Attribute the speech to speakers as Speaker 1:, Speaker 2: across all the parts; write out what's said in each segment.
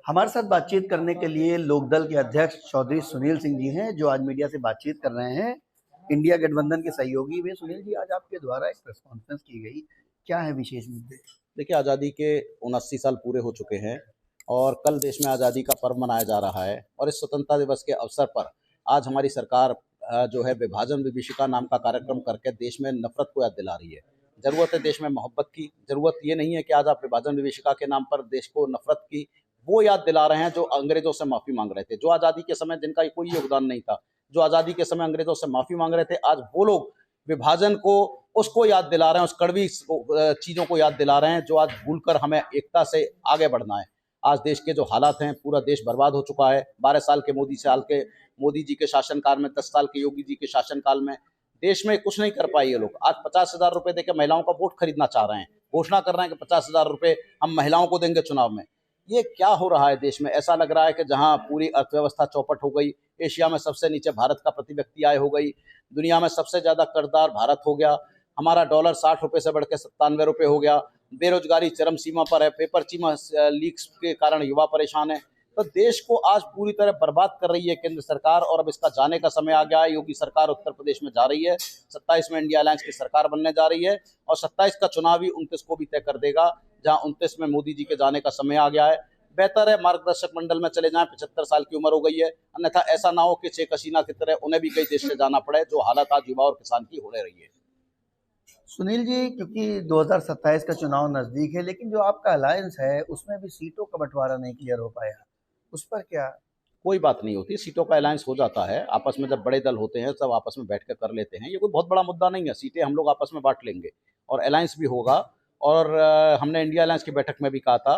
Speaker 1: हमारे साथ बातचीत करने के लिए लोकदल के अध्यक्ष चौधरी सुनील सिंह जी हैं, जो आज मीडिया से बातचीत कर रहे हैं। इंडिया गठबंधन के सहयोगी वे सुनील जी, आज आपके द्वारा एक प्रेस कॉन्फ्रेंस की गई, क्या है विशेष मुद्दे?
Speaker 2: देखिए, आज़ादी के 79 साल पूरे हो चुके हैं और कल देश में आज़ादी का पर्व मनाया जा रहा है। और इस स्वतंत्रता दिवस के अवसर पर आज हमारी सरकार जो है विभाजन विभीषिका नाम का कार्यक्रम करके देश में नफरत को याद दिला रही है। ज़रूरत है देश में मोहब्बत की। ज़रूरत ये नहीं है कि आज आप विभाजन विभीषिका के नाम पर देश को नफरत की वो याद दिला रहे हैं जो अंग्रेजों से माफ़ी मांग रहे थे, जो आज़ादी के समय जिनका कोई योगदान नहीं था, जो आज़ादी के समय अंग्रेजों से माफ़ी मांग रहे थे। आज वो लोग विभाजन को उसको याद दिला रहे हैं, उस कड़वी चीज़ों को याद दिला रहे हैं जो आज भूलकर हमें एकता से आगे बढ़ना है। आज देश के जो हालात हैं, पूरा देश बर्बाद हो चुका है। 12 साल के मोदी जी के शासनकाल में, 10 साल के योगी जी के शासनकाल में देश में कुछ नहीं कर पाए ये लोग। आज 50,000 रुपये देकर महिलाओं का वोट खरीदना चाह रहे हैं, घोषणा कर रहे हैं कि 50,000 रुपये हम महिलाओं को देंगे चुनाव में। ये क्या हो रहा है देश में? ऐसा लग रहा है कि जहां पूरी अर्थव्यवस्था चौपट हो गई, एशिया में सबसे नीचे भारत का प्रति व्यक्ति आय हो गई, दुनिया में सबसे ज्यादा कर्जदार भारत हो गया, हमारा डॉलर 60 रुपये से बढ़ के 97 रुपये हो गया, बेरोजगारी चरम सीमा पर है, पेपर चीमा लीक्स के कारण युवा परेशान है। तो देश को आज पूरी तरह बर्बाद कर रही है केंद्र सरकार और अब इसका जाने का समय आ गया है। योगी सरकार उत्तर प्रदेश में जा रही है, 27 में इंडिया अलायंस की सरकार बनने जा रही है और 27 का चुनाव भी 29 को भी तय कर देगा, जहां 29 में मोदी जी के जाने का समय आ गया है। बेहतर है मार्गदर्शक मंडल में चले जाएं, 75 साल की उम्र हो गई है, अन्यथा ऐसा ना हो कि शेख हसीना की तरह उन्हें भी कई देश से जाना पड़े, जो हालत आज युवा और किसान की होने रही है।
Speaker 1: सुनील जी, क्योंकि 2027 का चुनाव नजदीक है, लेकिन जो आपका अलायंस है उसमें भी सीटों का बंटवारा नहीं क्लियर हो पाया, उस पर क्या?
Speaker 2: कोई बात नहीं होती, सीटों का अलायंस हो जाता है आपस में। जब बड़े दल होते हैं सब आपस में बैठ कर लेते हैं। ये कोई बहुत बड़ा मुद्दा नहीं है, सीटें हम लोग आपस में बांट लेंगे और अलायंस भी होगा। और हमने इंडिया अलायंस की बैठक में भी कहा था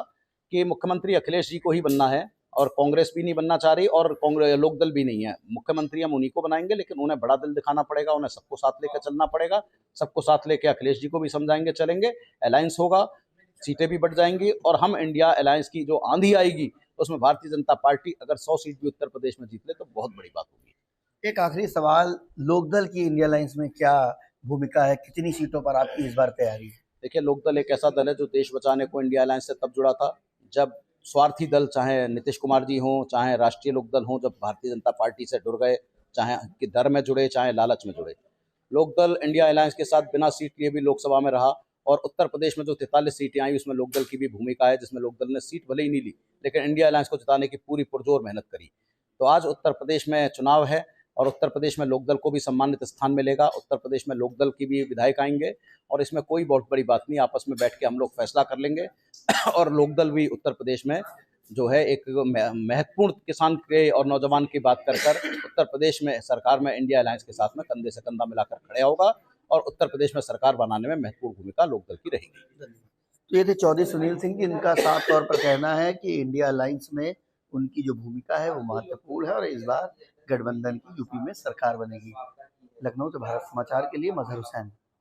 Speaker 2: कि मुख्यमंत्री अखिलेश जी को ही बनना है और कांग्रेस भी नहीं बनना चाह रही और कांग्रेस लोकदल भी नहीं है। मुख्यमंत्री हम उन्हीं को बनाएंगे, लेकिन उन्हें बड़ा दिल दिखाना पड़ेगा, उन्हें सबको साथ लेकर चलना पड़ेगा। सबको साथ लेकर अखिलेश जी को भी समझाएंगे, चलेंगे, अलायंस होगा, सीटें भी बढ़ जाएंगी और हम इंडिया अलायंस की जो आंधी आएगी उसमें भारतीय जनता पार्टी अगर 100 सीट भी उत्तर प्रदेश में जीत ले तो बहुत बड़ी बात होगी।
Speaker 1: एक आखिरी सवाल, लोकदल की इंडिया अलायंस में क्या भूमिका है, कितनी सीटों पर आपकी इस बार तैयारी है?
Speaker 2: देखिए, लोकदल एक ऐसा दल है जो देश बचाने को इंडिया अलायंस से तब जुड़ा था जब स्वार्थी दल, चाहे नीतीश कुमार जी हों, चाहे राष्ट्रीय लोकदल हों, जब भारतीय जनता पार्टी से जुड़ गए, चाहे कि दर में जुड़े, चाहे लालच में जुड़े। लोकदल इंडिया अलायंस के साथ बिना सीट लिए भी लोकसभा में रहा और उत्तर प्रदेश में जो 43 सीटें आई उसमें लोकदल की भी भूमिका है, जिसमें लोकदल ने सीट भले ही नहीं ली लेकिन इंडिया अलायंस को जिताने की पूरी पुरजोर मेहनत करी। तो आज उत्तर प्रदेश में चुनाव है और उत्तर प्रदेश में लोकदल को भी सम्मानित स्थान मिलेगा। उत्तर प्रदेश में लोकदल की भी विधायक आएंगे और इसमें कोई बहुत बड़ी बात नहीं, आपस में बैठ के हम लोग फैसला कर लेंगे और लोकदल भी उत्तर प्रदेश में जो है एक महत्वपूर्ण किसान के और नौजवान की बात कर उत्तर प्रदेश में सरकार में इंडिया अलायंस के साथ में कंधे से कंधा मिलाकर खड़े होगा और उत्तर प्रदेश में सरकार बनाने में महत्वपूर्ण भूमिका लोकदल की रहेगी।
Speaker 1: तो ये थे चौधरी सुनील सिंह जी, इनका साफ तौर पर कहना है कि इंडिया अलायंस में उनकी जो भूमिका है वो महत्वपूर्ण है और इस बार गठबंधन की यूपी में सरकार बनेगी। लखनऊ से भारत समाचार के लिए मजहर हुसैन।